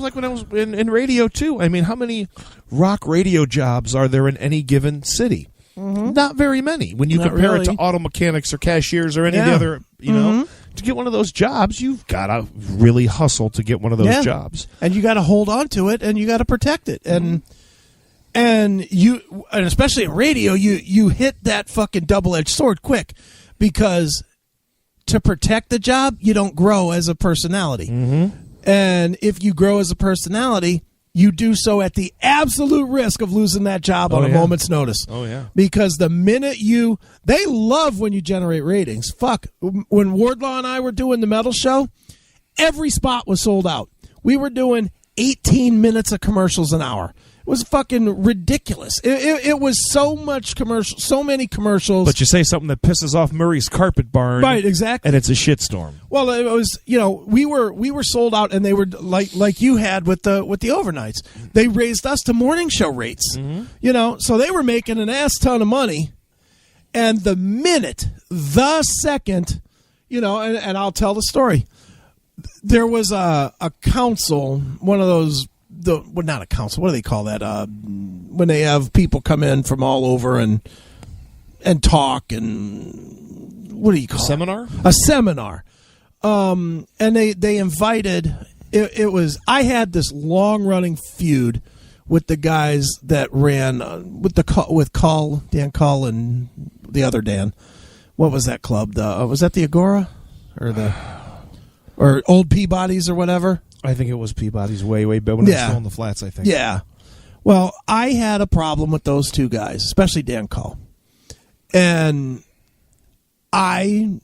like when I was in radio, too. I mean, how many rock radio jobs are there in any given city? Mm-hmm. Not very many. When you compare it to auto mechanics or cashiers or any of the other, you know, to get one of those jobs, you've got to really hustle to get one of those jobs. And you got to hold on to it, and you got to protect it. And especially in radio, you hit that fucking double-edged sword quick, because to protect the job, you don't grow as a personality. Mm-hmm. And if you grow as a personality, you do so at the absolute risk of losing that job on a moment's notice. Oh, yeah. Because the minute they love when you generate ratings. Fuck. When Wardlaw and I were doing the metal show, every spot was sold out. We were doing 18 minutes of commercials an hour. It was fucking ridiculous. It was so much commercial, so many commercials. But you say something that pisses off Murray's Carpet Barn, right? Exactly, and it's a shitstorm. Well, it was, we were sold out, and they were like you had with the overnights. They raised us to morning show rates, so they were making an ass ton of money. And the second, and I'll tell the story. There was a council, one of those. Not a council. What do they call that? When they have people come in from all over and talk, and what do you call seminar? It? A seminar. And they invited. It was. I had this long running feud with the guys that ran with Dan Call and the other Dan. What was that club? Was that the Agora or Old Peabody's or whatever? I think it was Peabody's way back when it was still in the flats, I think. Yeah. Well, I had a problem with those two guys, especially Dan Call. And I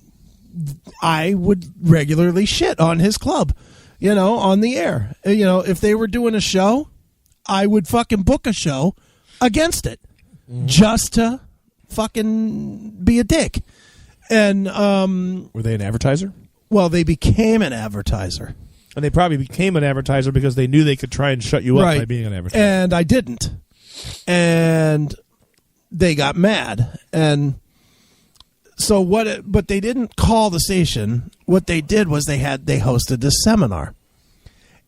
would regularly shit on his club, on the air. If they were doing a show, I would fucking book a show against it just to fucking be a dick. And were they an advertiser? Well, they became an advertiser. And they probably became an advertiser because they knew they could try and shut you up by being an advertiser. And I didn't. And they got mad. And so but they didn't call the station. What they did was they hosted this seminar.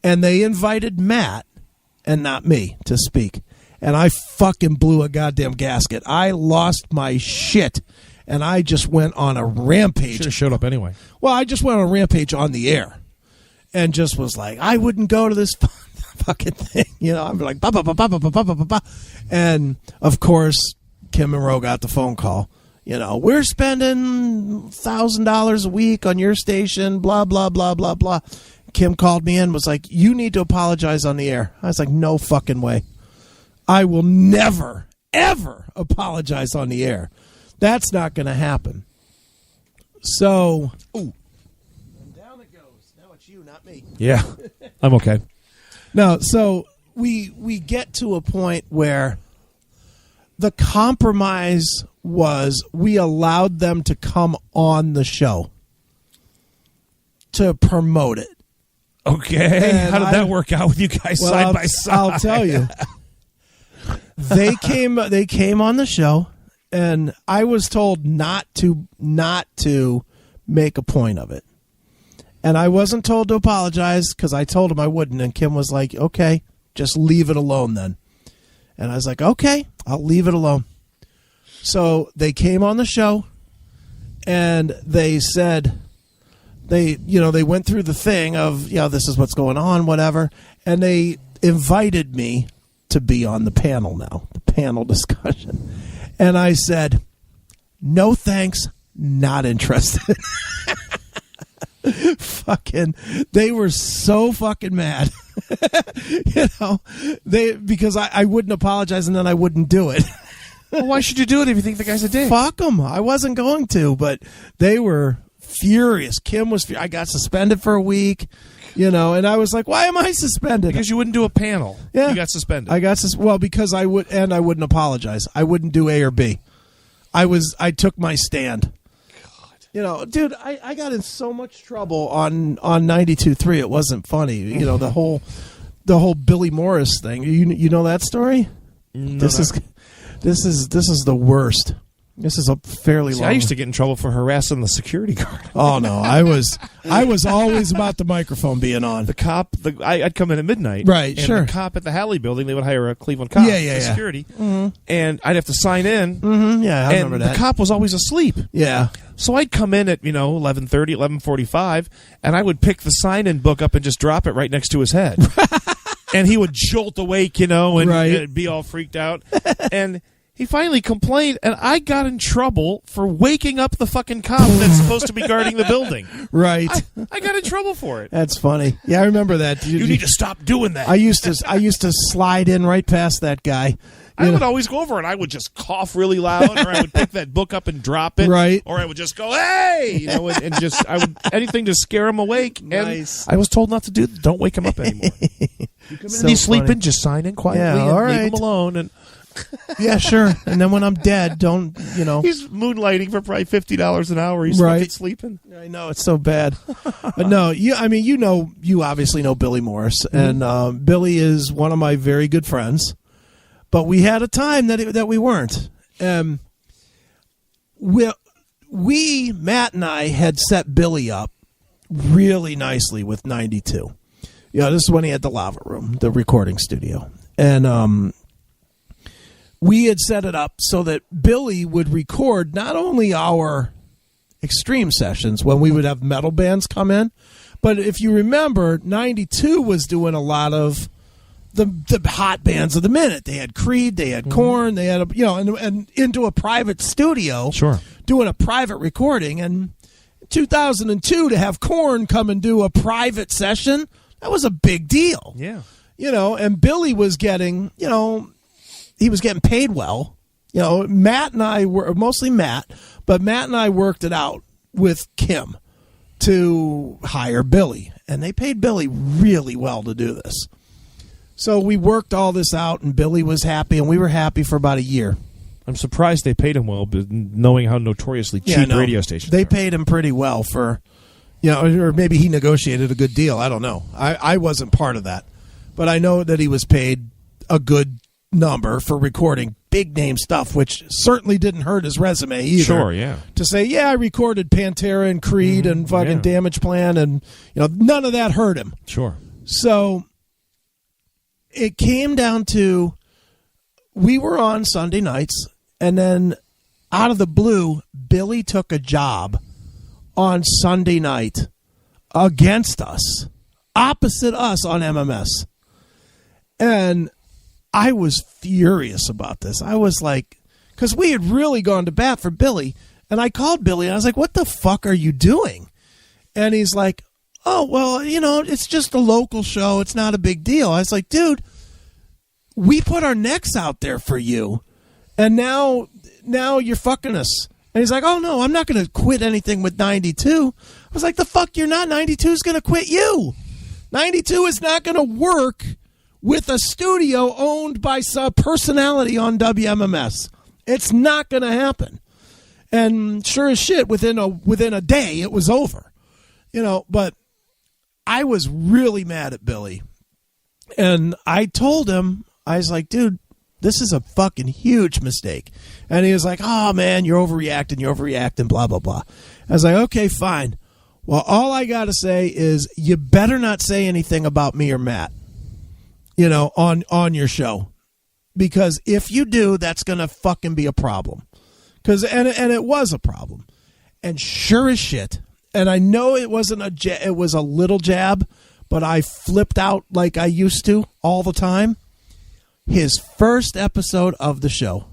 And they invited Matt and not me to speak. And I fucking blew a goddamn gasket. I lost my shit. And I just went on a rampage. Should have showed up anyway. Well, I just went on a rampage on the air. And just was like, I wouldn't go to this fucking thing. I'm like, bah, bah, bah, bah, bah, bah, bah, bah, bah. And, of course, Kim Monroe got the phone call. We're spending $1,000 a week on your station, blah, blah, blah, blah, blah. Kim called me in, was like, you need to apologize on the air. I was like, no fucking way. I will never, ever apologize on the air. That's not going to happen. So... Ooh. You, not me. Yeah, I'm okay. No, so we get to a point where the compromise was we allowed them to come on the show to promote it. Okay, and how did that work out with you guys side by side? I'll tell you. They came on the show, and I was told not to make a point of it. And I wasn't told to apologize because I told him I wouldn't. And Kim was like, okay, just leave it alone then. And I was like, okay, I'll leave it alone. So they came on the show and they said, they went through the thing of, this is what's going on, whatever. And they invited me to be on the panel now, the panel discussion. And I said, no thanks, not interested. Fucking, they were so fucking mad, because I wouldn't apologize and then I wouldn't do it. Well, why should you do it if you think the guy's a dick? Fuck them. I wasn't going to, but they were furious. Kim was. I got suspended for a week, and I was like, why am I suspended? Because you wouldn't do a panel. Yeah, you got suspended. Because I wouldn't apologize. I wouldn't do A or B. I took my stand. Dude, I got in so much trouble on 92.3. It wasn't funny. The whole Billy Morris thing. You know that story? No, this is the worst. This is a fairly long. I used to get in trouble for harassing the security guard. Oh no, I was always about the microphone being on. The cop, I'd come in at midnight, right? And sure. The cop at the Halley building, they would hire a Cleveland cop, for security, and I'd have to sign in. Yeah, I remember that. The cop was always asleep. Yeah. So I'd come in at 11:30, 11:45, and I would pick the sign-in book up and just drop it right next to his head, and he would jolt awake, and be all freaked out, and. He finally complained, and I got in trouble for waking up the fucking cop that's supposed to be guarding the building. Right. I got in trouble for it. That's funny. Yeah, I remember that. You need to stop doing that. I used to slide in right past that guy. I would always go over and I would just cough really loud, or I would pick that book up and drop it, right? Or I would just go, "Hey," and just I would anything to scare him awake. Nice. And I was told not to do that. Don't wake him up anymore. You come in and he's sleeping, just sign in quietly and leave him alone. And yeah, sure. And then when I'm dead, don't He's moonlighting for probably $50 an hour. He's fucking sleeping. I know, it's so bad. But no, you obviously know Billy Morris, and Billy is one of my very good friends. But we had a time that we weren't. Matt and I had set Billy up really nicely with 92. This is when he had the Lava Room, the recording studio, and we had set it up so that Billy would record not only our extreme sessions when we would have metal bands come in, but if you remember, 92 was doing a lot of the hot bands of the minute. They had Creed, they had Korn, they had and into a private studio, doing a private recording. And in 2002, to have Korn come and do a private session, that was a big deal. Yeah, and Billy was getting he was getting paid well. Matt and I were mostly Matt, but Matt and I worked it out with Kim to hire Billy, and they paid Billy really well to do this. So we worked all this out, and Billy was happy, and we were happy for about a year. I'm surprised they paid him well, but knowing how notoriously cheap radio stations they are. paid him pretty well for, or maybe he negotiated a good deal. I don't know. I wasn't part of that, but I know that he was paid a good number for recording big name stuff, which certainly didn't hurt his resume either. Sure, yeah. To say, I recorded Pantera and Creed and fucking Damage Plan, and none of that hurt him. Sure. So it came down to, we were on Sunday nights, and then out of the blue, Billy took a job on Sunday night against us, opposite us on MMS. And I was furious about this. I was like, because we had really gone to bat for Billy, and I called Billy, and I was like, what the fuck are you doing? And he's like, oh, well, it's just a local show. It's not a big deal. I was like, dude, we put our necks out there for you, and now you're fucking us. And he's like, oh, no, I'm not going to quit anything with 92. I was like, the fuck you're not. 92 is going to quit you. 92 is not going to work with a studio owned by some personality on WMMS. It's not going to happen. And sure as shit, within a day, it was over. But I was really mad at Billy. And I told him, I was like, dude, this is a fucking huge mistake. And he was like, oh, man, you're overreacting, blah, blah, blah. I was like, okay, fine. Well, all I got to say is you better not say anything about me or Matt, on your show. Because if you do, that's going to fucking be a problem. And it was a problem. And sure as shit, and I know it wasn't it was a little jab, but I flipped out like I used to all the time. His first episode of the show,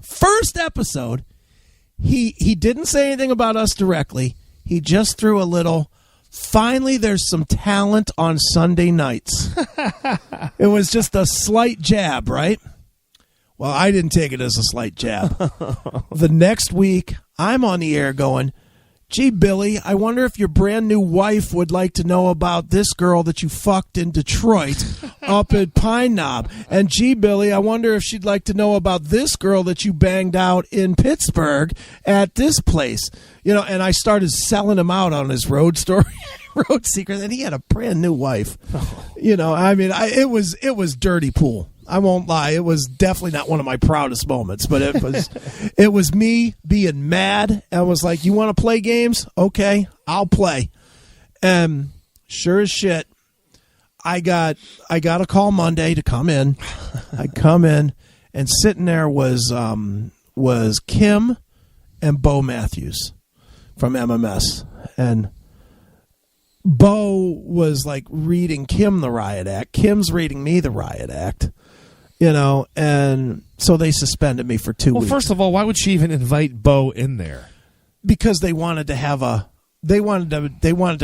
he didn't say anything about us directly. He just threw a little, finally there's some talent on Sunday nights. It was just a slight jab, right? Well, I didn't take it as a slight jab. The next week, I'm on the air going, gee, Billy, I wonder if your brand new wife would like to know about this girl that you fucked in Detroit up at Pine Knob. And gee, Billy, I wonder if she'd like to know about this girl that you banged out in Pittsburgh at this place. And I started selling him out on his road story, road secret, and he had a brand new wife. It was dirty pool. I won't lie. It was definitely not one of my proudest moments, but it was me being mad. I was like, you want to play games? Okay, I'll play. And sure as shit, I got a call Monday to come in. I come in, and sitting there was Kim and Bo Matthews from MMS. And Bo was like reading Kim the riot act. Kim's reading me the riot act. And so they suspended me for 2 weeks. Well, first of all, why would she even invite Bo in there? Because they wanted to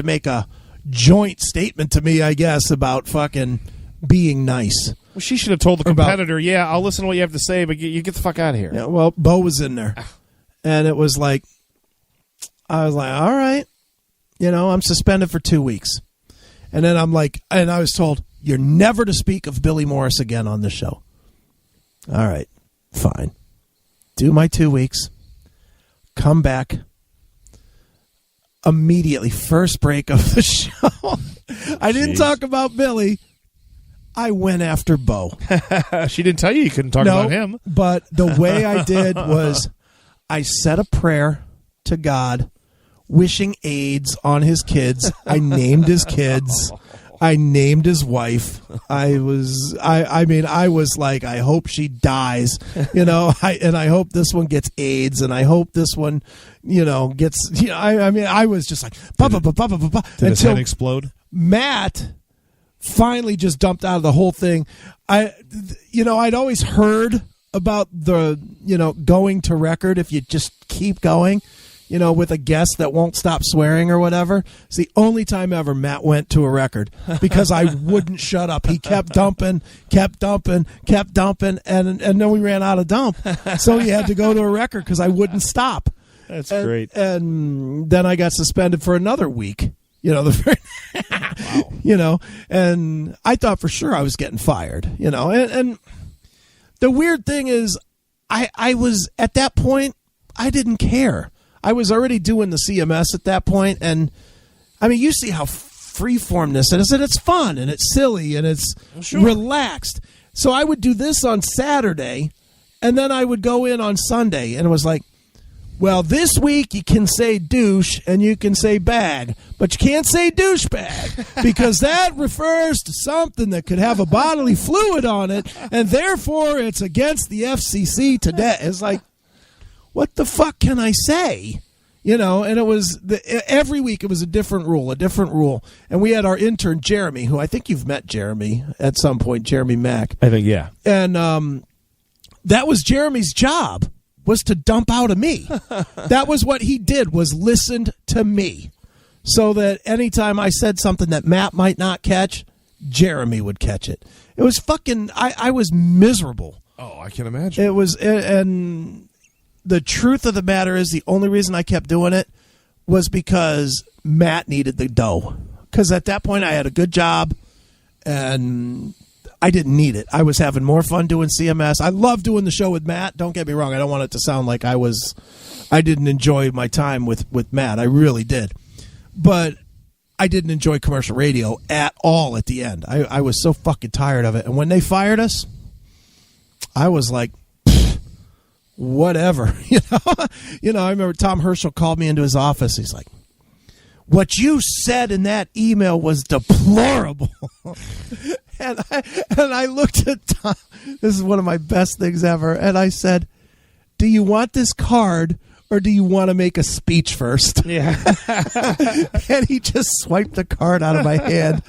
make a joint statement to me, I guess, about fucking being nice. Well, she should have told the competitor, yeah, I'll listen to what you have to say, but you get the fuck out of here. Yeah, well, Bo was in there. And it was like, I was like, all right, I'm suspended for 2 weeks. And then I was told, you're never to speak of Billy Morris again on the show. All right, fine. Do my 2 weeks. Come back. Immediately, first break of the show. I didn't talk about Billy. I went after Bo. She didn't tell you couldn't talk about him. But the way I did was I said a prayer to God, wishing AIDS on his kids. I named his kids. I named his wife. I was like, I hope she dies, I hope this one gets AIDS, and I hope this one, gets, I was just like, Did his head explode? Matt finally just dumped out of the whole thing. I'd always heard about the, going to record if you just keep going. With a guest that won't stop swearing or whatever. It's the only time ever Matt went to a record because I wouldn't shut up. He kept dumping, and then we ran out of dump. So he had to go to a record because I wouldn't stop. That's great. And then I got suspended for another week. Wow. And I thought for sure I was getting fired, and the weird thing is I was at that point, I didn't care. I was already doing the CMS at that point, and I mean, you see how freeform this is, and it's fun, and it's silly, and it's relaxed. So I would do this on Saturday, and then I would go in on Sunday, and it was like, well, this week you can say douche and you can say bag, but you can't say douchebag because that refers to something that could have a bodily fluid on it, and therefore it's against the FCC today. It's like, what the fuck can I say? And it was every week it was a different rule. And we had our intern, Jeremy, who I think you've met Jeremy at some point, Jeremy Mack. I think, yeah. And that was Jeremy's job, was to dump out of me. That was what he did, was listened to me. So that anytime I said something that Matt might not catch, Jeremy would catch it. It was fucking, I was miserable. Oh, I can imagine. It was, and the truth of the matter is the only reason I kept doing it was because Matt needed the dough. Because at that point I had a good job and I didn't need it. I was having more fun doing CMS. I love doing the show with Matt. Don't get me wrong. I don't want it to sound like I didn't enjoy my time with Matt. I really did. But I didn't enjoy commercial radio at all at the end. I was so fucking tired of it. And when they fired us, I was like, whatever, I remember Tom Herschel called me into his office. He's like, what you said in that email was deplorable. and I looked at Tom. This is one of my best things ever. And I said, do you want this card or do you want to make a speech first? Yeah. And he just swiped the card out of my hand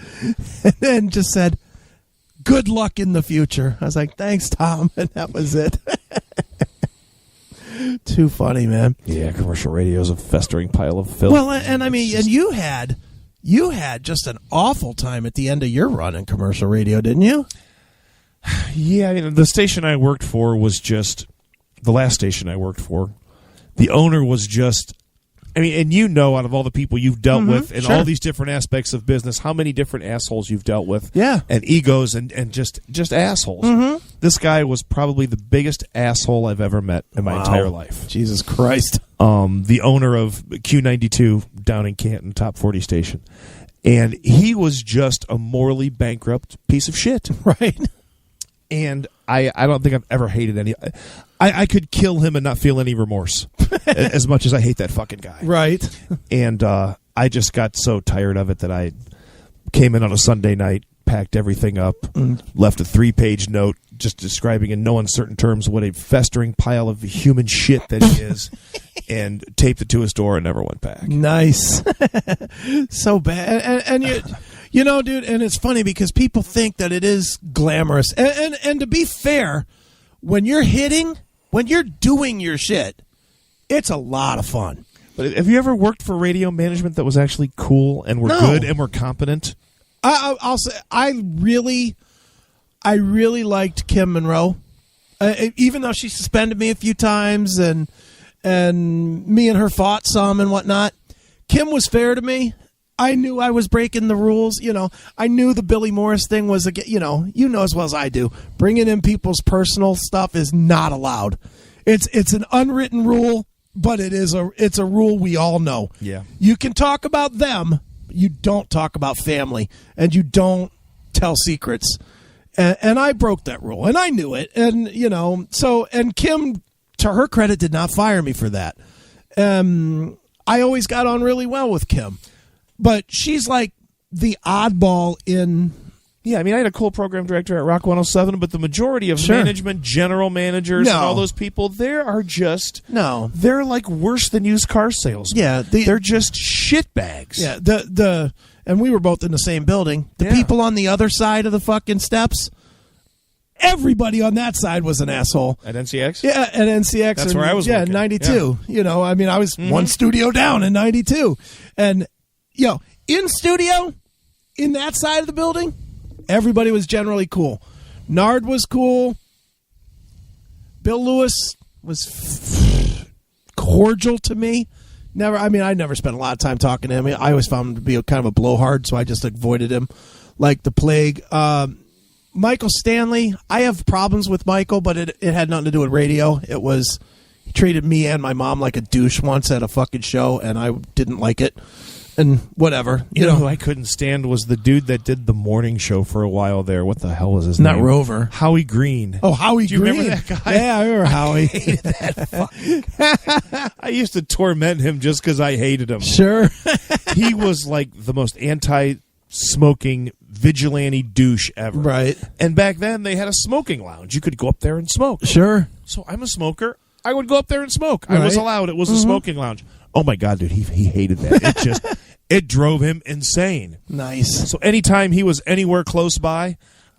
and then just said, good luck in the future. I was like, thanks, Tom. And that was it. Too funny, man. Yeah, commercial radio is a festering pile of filth. Well, and I mean, and you had just an awful time at the end of your run in commercial radio, didn't you? Yeah, I mean, the station I worked for was just the last station I worked for. The owner was just, I mean, and out of all the people you've dealt with in all these different aspects of business, how many different assholes you've dealt with. Yeah. And egos and just assholes. Mm-hmm. This guy was probably the biggest asshole I've ever met in my entire life. Jesus Christ. The owner of Q92 down in Canton, top 40 station. And he was just a morally bankrupt piece of shit. Right. And I don't think I've ever hated any. I could kill him and not feel any remorse as much as I hate that fucking guy. Right. And I just got so tired of it that I came in on a Sunday night, packed everything up, left a 3-page note just describing in no uncertain terms what a festering pile of human shit that he is, and taped it to his door and never went back. Nice. So bad. And you know, dude, and it's funny because people think that it is glamorous. And to be fair, when you're doing your shit, it's a lot of fun. But have you ever worked for radio management that was actually cool and were good and were competent? I'll say I really liked Kim Monroe, even though she suspended me a few times and me and her fought some and whatnot. Kim was fair to me. I knew I was breaking the rules. You know, I knew the Billy Morris thing was you know as well as I do. Bringing in people's personal stuff is not allowed. It's an unwritten rule, but it's a rule we all know. Yeah, you can talk about them. You don't talk about family, and you don't tell secrets. And I broke that rule, and I knew it. And, you know, and Kim, to her credit, did not fire me for that. I always got on really well with Kim. But she's like the oddball in... Yeah, I mean, I had a cool program director at Rock 107, but the majority of management, general managers, and all those people, they're like worse than used car salesmen. Yeah, they're just shitbags. Yeah, and we were both in the same building. The people on the other side of the fucking steps, everybody on that side was an asshole. At NCX? Yeah, at NCX. That's where I was working. 92. Yeah. You know, I mean, I was one studio down in 92. And, you know, in studio, in that side of the building, everybody was generally cool. Nard was cool. Bill Lewis was cordial to me. I never spent a lot of time talking to him. I always found him to be kind of a blowhard, so I just avoided him like the plague. Michael Stanley, I have problems with Michael, but it had nothing to do with radio. He treated me and my mom like a douche once at a fucking show, and I didn't like it. And whatever. You know who I couldn't stand was the dude that did the morning show for a while there. What the hell was his name? Not Rover. Howie Green. Oh, Howie Green. Do you remember that guy? Yeah, I remember Howie. I hated that fucking guy. I used to torment him just because I hated him. Sure. He was like the most anti-smoking vigilante douche ever. Right. And back then they had a smoking lounge. You could go up there and smoke. Sure. So I'm a smoker. I would go up there and smoke. Right. I was allowed. It was a smoking lounge. Oh my God, dude, he hated that. It drove him insane. Nice. So anytime he was anywhere close by,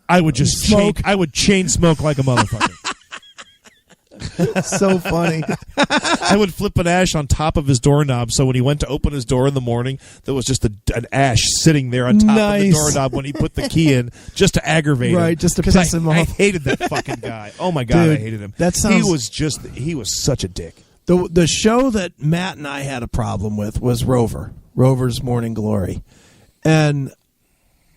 I would just smoke. I would chain smoke like a motherfucker. So funny. I would flip an ash on top of his doorknob, so when he went to open his door in the morning, there was just an ash sitting there on top of the doorknob when he put the key in, just to aggravate him. Right, just to piss him off. I hated that fucking guy. Oh my God, dude, I hated him. He was such a dick. The show that Matt and I had a problem with was Rover's Morning Glory. And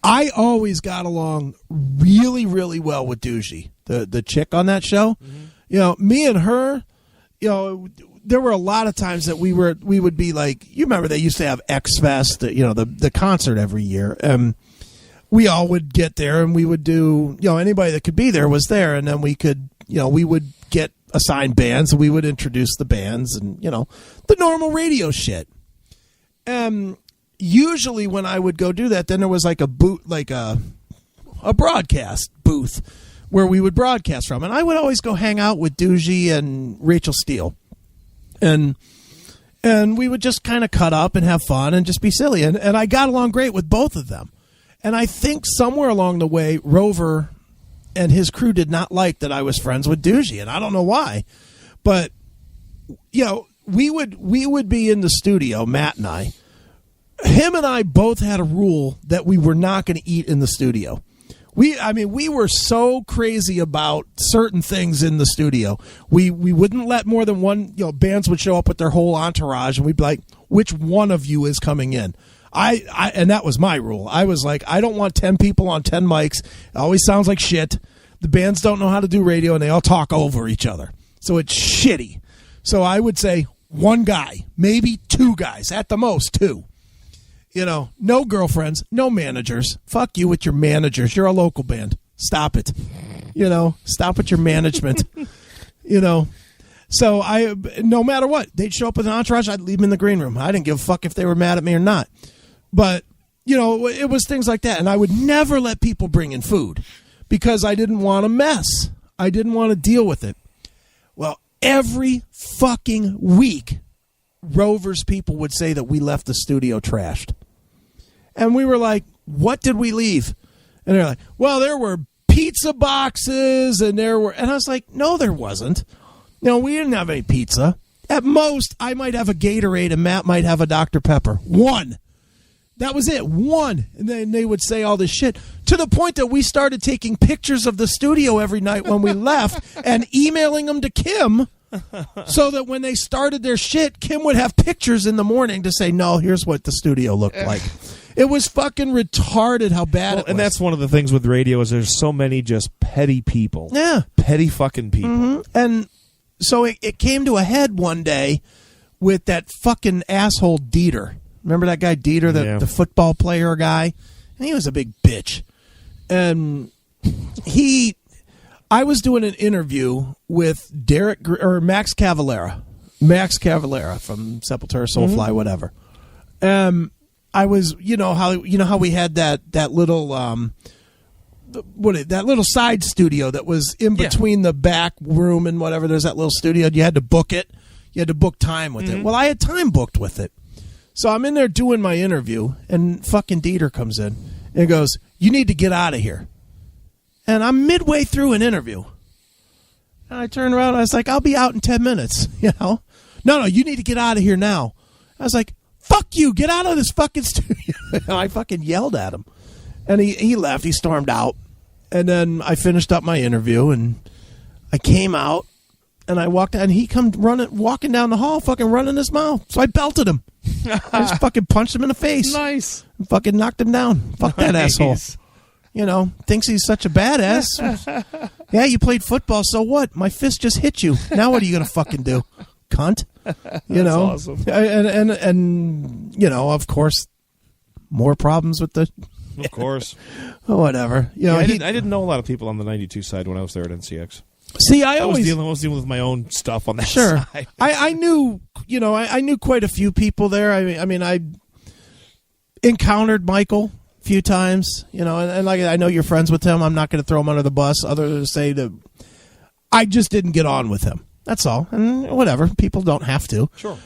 I always got along really, really well with Doogie, the chick on that show. Mm-hmm. You know, me and her, you know, there were a lot of times that we would be like, you remember they used to have X Fest, you know, the concert every year. We all would get there and we would do, you know, anybody that could be there was there. And then we would get assigned bands and we would introduce the bands and, you know, the normal radio shit. Usually when I would go do that, then there was like a broadcast booth where we would broadcast from. And I would always go hang out with Doogie and Rachel Steele. And we would just kind of cut up and have fun and just be silly. And I got along great with both of them. And I think somewhere along the way, Rover and his crew did not like that I was friends with Doogie. And I don't know why. But, you know, we would be in the studio, Matt and I. Him and I both had a rule that we were not going to eat in the studio. We were so crazy about certain things in the studio. We wouldn't let more than one, you know, bands would show up with their whole entourage and we'd be like, which one of you is coming in? And that was my rule. I was like, I don't want 10 people on 10 mics. It always sounds like shit. The bands don't know how to do radio and they all talk over each other. So it's shitty. So I would say one guy, maybe two guys, at the most two. You know, no girlfriends, no managers. Fuck you with your managers. You're a local band. Stop it. Stop with your management. So no matter what, they'd show up with an entourage. I'd leave them in the green room. I didn't give a fuck if they were mad at me or not. But it was things like that, and I would never let people bring in food because I didn't want to mess. I didn't want to deal with it. Well, every fucking week, Rover's people would say that we left the studio trashed. And we were like, what did we leave? And they're like, well, there were pizza boxes and I was like, no, there wasn't. No, we didn't have any pizza. At most, I might have a Gatorade and Matt might have a Dr. Pepper. One. That was it. One. And then they would say all this shit to the point that we started taking pictures of the studio every night when we left and emailing them to Kim so that when they started their shit, Kim would have pictures in the morning to say, no, here's what the studio looked like. It was fucking retarded how bad it was. And that's one of the things with radio is there's so many just petty people. Yeah. Petty fucking people. Mm-hmm. And so it came to a head one day with that fucking asshole Dieter. Remember that guy Dieter, the football player guy? And he was a big bitch. And I was doing an interview with Max Cavalera. Max Cavalera from Sepultura, Soulfly, whatever. I was, how we had that little that little side studio that was in between the back room and whatever. There's that little studio. You had to book it. You had to book time with it. Well, I had time booked with it. So I'm in there doing my interview, and fucking Dieter comes in and goes, you need to get out of here. And I'm midway through an interview. And I turned around and I was like, I'll be out in 10 minutes, No, you need to get out of here now. I was like, fuck you, get out of this fucking studio. I fucking yelled at him. And he left, he stormed out. And then I finished up my interview, and I came out, and I walked out, and he come walking down the hall, fucking running his mouth. So I belted him. I just fucking punched him in the face. Nice. And fucking knocked him down. Fuck that asshole. Thinks he's such a badass. Yeah, you played football, so what? My fist just hit you. Now what are you going to fucking do? Cunt. That's awesome. And of course, more problems with the... Of course. Whatever. I didn't know a lot of people on the 92 side when I was there at NCX. See, I was dealing with my own stuff on that side. Sure. I knew, I knew quite a few people there. I encountered Michael a few times, and like I know you're friends with him. I'm not going to throw him under the bus other than to say that I just didn't get on with him. That's all. And whatever. People don't have to. Sure.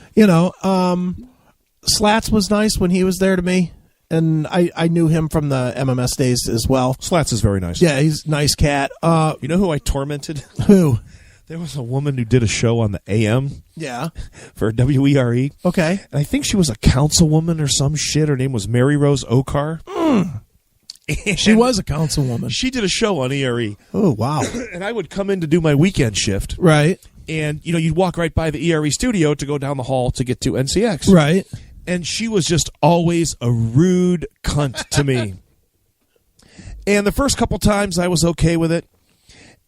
Slats was nice when he was there to me. And I knew him from the MMS days as well. Slats is very nice. Yeah, he's a nice cat. You know who I tormented? Who? There was a woman who did a show on the AM. Yeah. For WERE. Okay. And I think she was a councilwoman or some shit. Her name was Mary Rose Okar. She was a councilwoman. She did a show on ERE. Oh, wow. And I would come in to do my weekend shift. Right. And, you'd walk right by the ERE studio to go down the hall to get to NCX. Right. And she was just always a rude cunt to me. And the first couple times I was okay with it.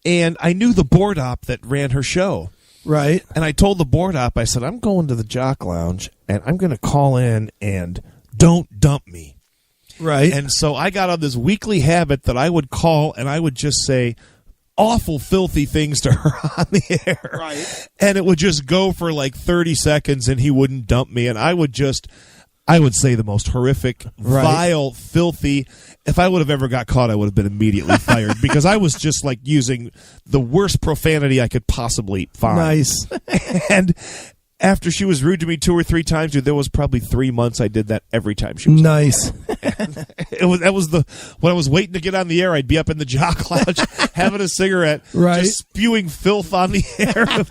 And I knew the board op that ran her show. Right. And I told the board op, I said, I'm going to the Jock Lounge and I'm going to call in and don't dump me. Right. And so I got on this weekly habit that I would call and I would just say awful, filthy things to her on the air. Right. And it would just go for like 30 seconds and he wouldn't dump me. And I would say the most horrific, vile, filthy. If I would have ever got caught, I would have been immediately fired because I was just like using the worst profanity I could possibly find. Nice. And after she was rude to me 2 or 3 times, dude, there was probably 3 months I did that every time she was nice. When I was waiting to get on the air, I'd be up in the Jock Lounge having a cigarette, just spewing filth on the air of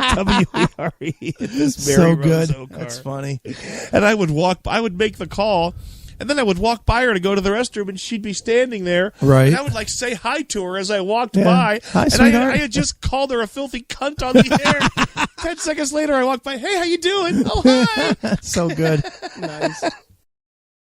WERE. This Mary so Rose good. Okar. That's funny. And I would make the call. And then I would walk by her to go to the restroom, and she'd be standing there. Right. And I would say hi to her as I walked by. Hi, and sweetheart. I had just called her a filthy cunt on the air. 10 seconds later, I walked by. Hey, how you doing? Oh, hi. So good. Nice.